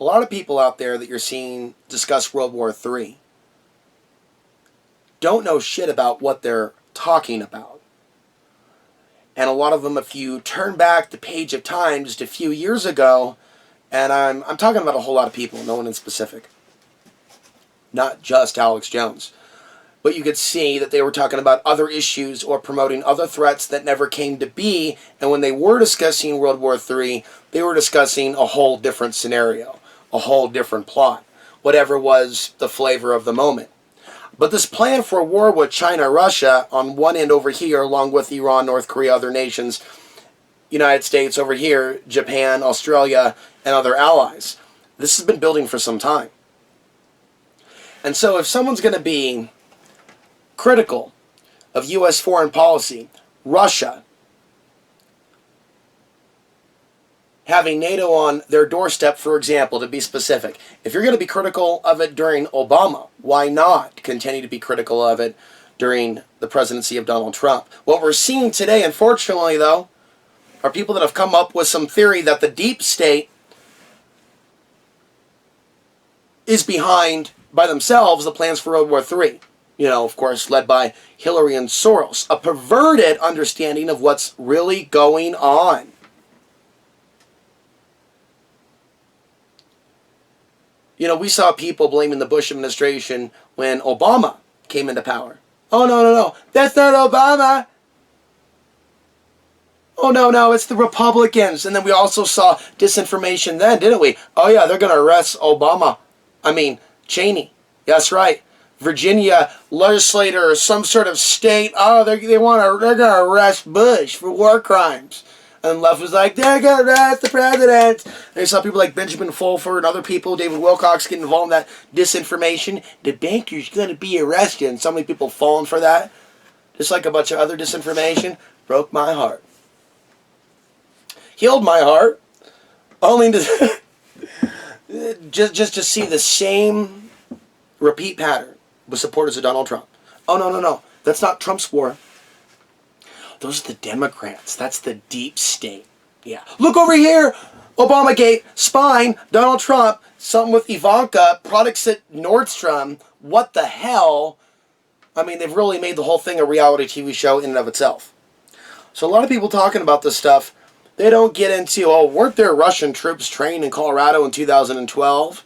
A lot of people out there that you're seeing discuss World War III don't know shit about what they're talking about. And a lot of them, if you turn back the page of time just a few years ago, and I'm talking about a whole lot of people, no one in specific, not just Alex Jones, but you could see that they were talking about other issues or promoting other threats that never came to be, and when they were discussing World War III, they were discussing a whole different scenario, a whole different plot, whatever was the flavor of the moment. But this plan for a war with China, Russia, on one end over here, along with Iran, North Korea, other nations, United States over here, Japan, Australia, and other allies, this has been building for some time. And so if someone's going to be critical of U.S. foreign policy, Russia having NATO on their doorstep, for example, to be specific. If you're going to be critical of it during Obama, why not continue to be critical of it during the presidency of Donald Trump? What we're seeing today, unfortunately, though, are people that have come up with some theory that the deep state is behind, by themselves, the plans for World War III. You know, of course, led by Hillary and Soros. A perverted understanding of what's really going on. You know, we saw people blaming the Bush administration when Obama came into power. Oh, no, that's not Obama. Oh, no, it's the Republicans. And then we also saw disinformation then, didn't we? Oh, yeah, they're going to arrest Cheney. That's right. Virginia legislator or some sort of state, they're going to arrest Bush for war crimes. And the left was like, they're going to arrest the president. And you saw people like Benjamin Fulford and other people, David Wilcox, getting involved in that disinformation. The banker's going to be arrested. And so many people falling for that. Just like a bunch of other disinformation. Broke my heart. Healed my heart. Only to just to see the same repeat pattern with supporters of Donald Trump. Oh, no. That's not Trump's war. Those are the Democrats. That's the deep state. Yeah. Look over here. Obamagate, spying, Donald Trump, something with Ivanka, products at Nordstrom. What the hell? I mean, they've really made the whole thing a reality TV show in and of itself. So a lot of people talking about this stuff, they don't get into, weren't there Russian troops trained in Colorado in 2012?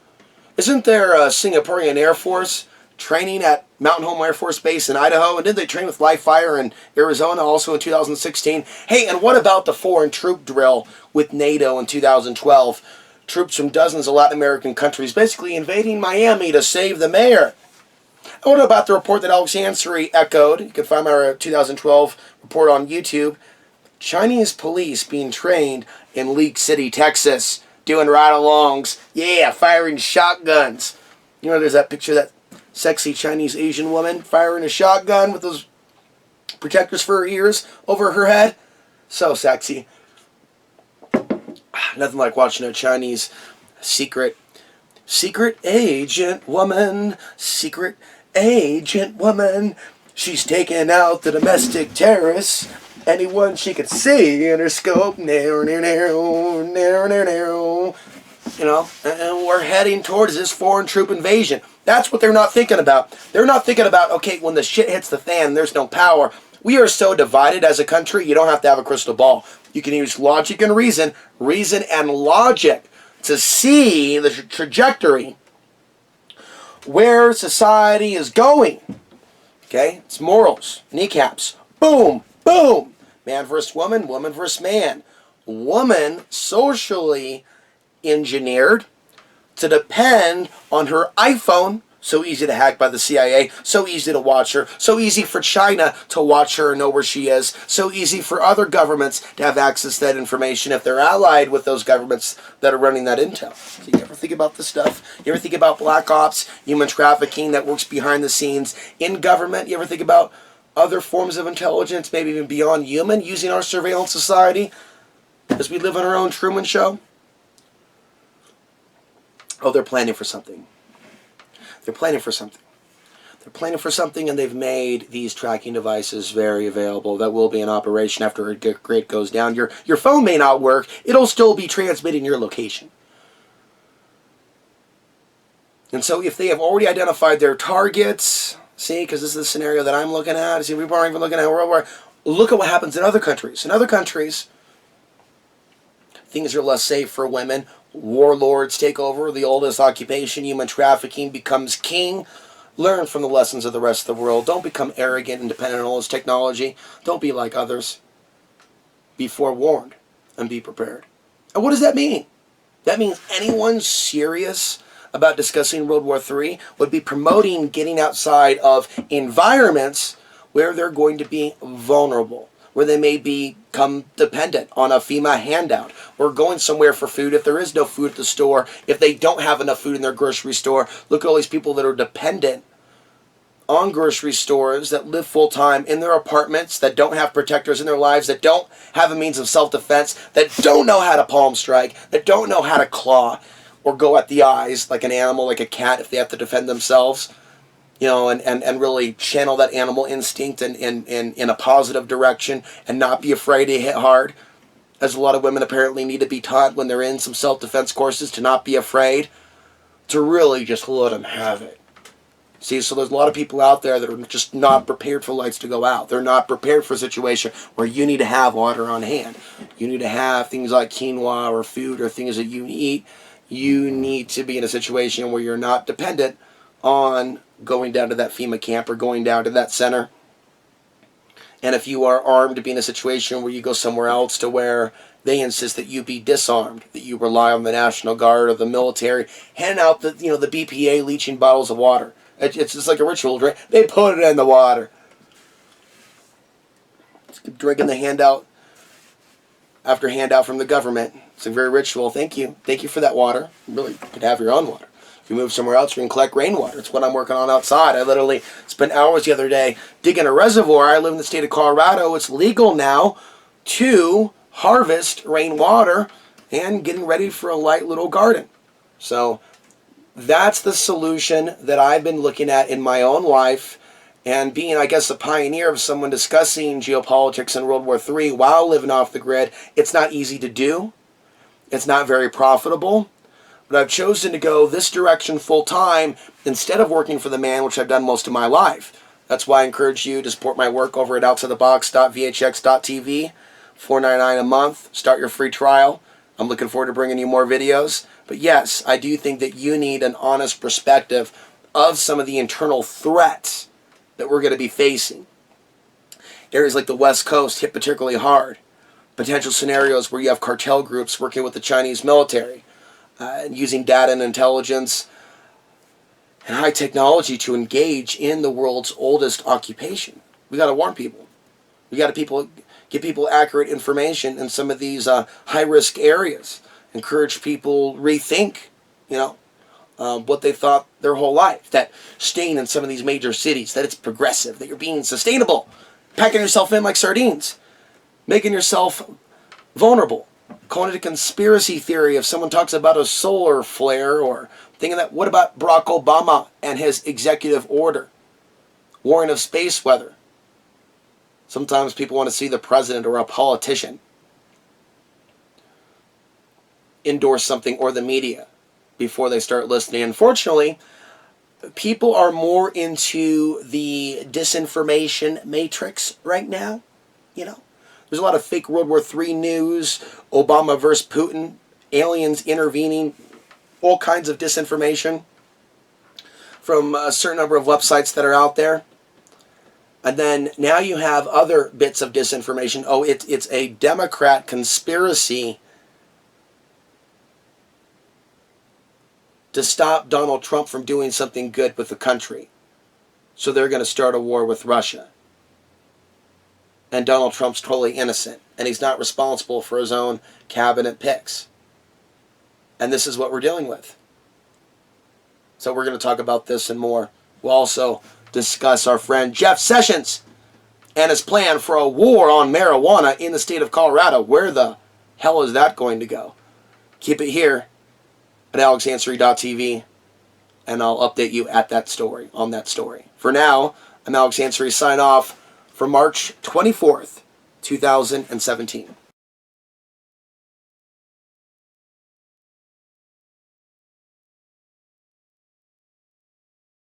Isn't there a Singaporean Air Force training at Mountain Home Air Force Base in Idaho? And didn't they train with live fire in Arizona also in 2016? Hey, and what about the foreign troop drill with NATO in 2012? Troops from dozens of Latin American countries basically invading Miami to save the mayor. And what about the report that Alex Ansary echoed? You can find my 2012 report on YouTube. Chinese police being trained in League City, Texas, doing ride-alongs. Yeah, firing shotguns. You know, there's that picture of that sexy Chinese Asian woman firing a shotgun with those protectors for her ears over her head. So sexy. Nothing like watching a Chinese secret agent woman. Secret agent woman. She's taking out the domestic terrorists. Anyone she could see in her scope. You know, and we're heading towards this foreign troop invasion. That's what they're not thinking about. They're not thinking about, okay, when the shit hits the fan, there's no power. We are so divided as a country, you don't have to have a crystal ball. You can use logic and reason and logic to see the trajectory where society is going. Okay? It's morals, kneecaps. Boom, boom. Man versus woman, woman versus man. Woman socially engineered to depend on her iPhone. So easy to hack by the CIA. So easy to watch her. So easy for China to watch her and know where she is. So easy for other governments to have access to that information if they're allied with those governments that are running that intel. So you ever think about this stuff? You ever think about black ops, human trafficking that works behind the scenes in government? You ever think about other forms of intelligence, maybe even beyond human, using our surveillance society as we live in our own Truman Show? Oh, they're planning for something. They're planning for something. They're planning for something, and they've made these tracking devices very available that will be in operation after a grid goes down. Your phone may not work. It'll still be transmitting your location. And so if they have already identified their targets, see, because this is the scenario that I'm looking at, see, people aren't even looking at World War. Look at what happens in other countries. In other countries, things are less safe for women. Warlords take over the oldest occupation. Human trafficking becomes king. Learn from the lessons of the rest of the world. Don't become arrogant and dependent on all this technology. Don't be like others. Be forewarned and be prepared. And what does that mean? That means anyone serious about discussing World War III would be promoting getting outside of environments where they're going to be vulnerable, where they may become dependent on a FEMA handout, or going somewhere for food if there is no food at the store, if they don't have enough food in their grocery store. Look at all these people that are dependent on grocery stores, that live full-time in their apartments, that don't have protectors in their lives, that don't have a means of self-defense, that don't know how to palm strike, that don't know how to claw or go at the eyes like an animal, like a cat, if they have to defend themselves, you know, and really channel that animal instinct in a positive direction and not be afraid to hit hard, as a lot of women apparently need to be taught when they're in some self-defense courses, to not be afraid, to really just let them have it. See, so there's a lot of people out there that are just not prepared for lights to go out. They're not prepared for a situation where you need to have water on hand. You need to have things like quinoa or food or things that you eat. You need to be in a situation where you're not dependent on going down to that FEMA camp or going down to that center. And if you are armed, to be in a situation where you go somewhere else to where they insist that you be disarmed, that you rely on the National Guard or the military, hand out the BPA leaching bottles of water. It's just like a ritual drink. They put it in the water. Just drinking the handout after handout from the government. It's a very ritual. Thank you. Thank you for that water. You really could have your own water. If you move somewhere else, you can collect rainwater. It's what I'm working on outside. I literally spent hours the other day digging a reservoir. I live in the state of Colorado. It's legal now to harvest rainwater and getting ready for a light little garden. So that's the solution that I've been looking at in my own life, and being, I guess, a pioneer of someone discussing geopolitics and World War III while living off the grid. It's not easy to do. It's not very profitable. But I've chosen to go this direction full time instead of working for the man, which I've done most of my life. That's why I encourage you to support my work over at outsidethebox.vhx.tv. $4.99 a month. Start your free trial. I'm looking forward to bringing you more videos. But yes, I do think that you need an honest perspective of some of the internal threats that we're going to be facing. Areas like the West Coast hit particularly hard. Potential scenarios where you have cartel groups working with the Chinese military, using data and intelligence and high technology to engage in the world's oldest occupation. We got to warn people. We got to give people accurate information in some of these high-risk areas. Encourage people rethink, what they thought their whole life. That staying in some of these major cities, that it's progressive, that you're being sustainable, packing yourself in like sardines, making yourself vulnerable, calling it a conspiracy theory if someone talks about a solar flare, or thinking that, what about Barack Obama and his executive order, warning of space weather? Sometimes people want to see the president or a politician endorse something, or the media, before they start listening. Unfortunately, people are more into the disinformation matrix right now. There's a lot of fake World War III news, Obama versus Putin, aliens intervening, all kinds of disinformation from a certain number of websites that are out there. And then now you have other bits of disinformation. Oh, it's a Democrat conspiracy to stop Donald Trump from doing something good with the country. So they're going to start a war with Russia. And Donald Trump's totally innocent, and he's not responsible for his own cabinet picks. And this is what we're dealing with. So we're going to talk about this and more. We'll also discuss our friend Jeff Sessions and his plan for a war on marijuana in the state of Colorado. Where the hell is that going to go? Keep it here at alexansary.tv, and I'll update you at that story, on that story. For now, I'm Alex Ansary, sign off for March 24th, 2017.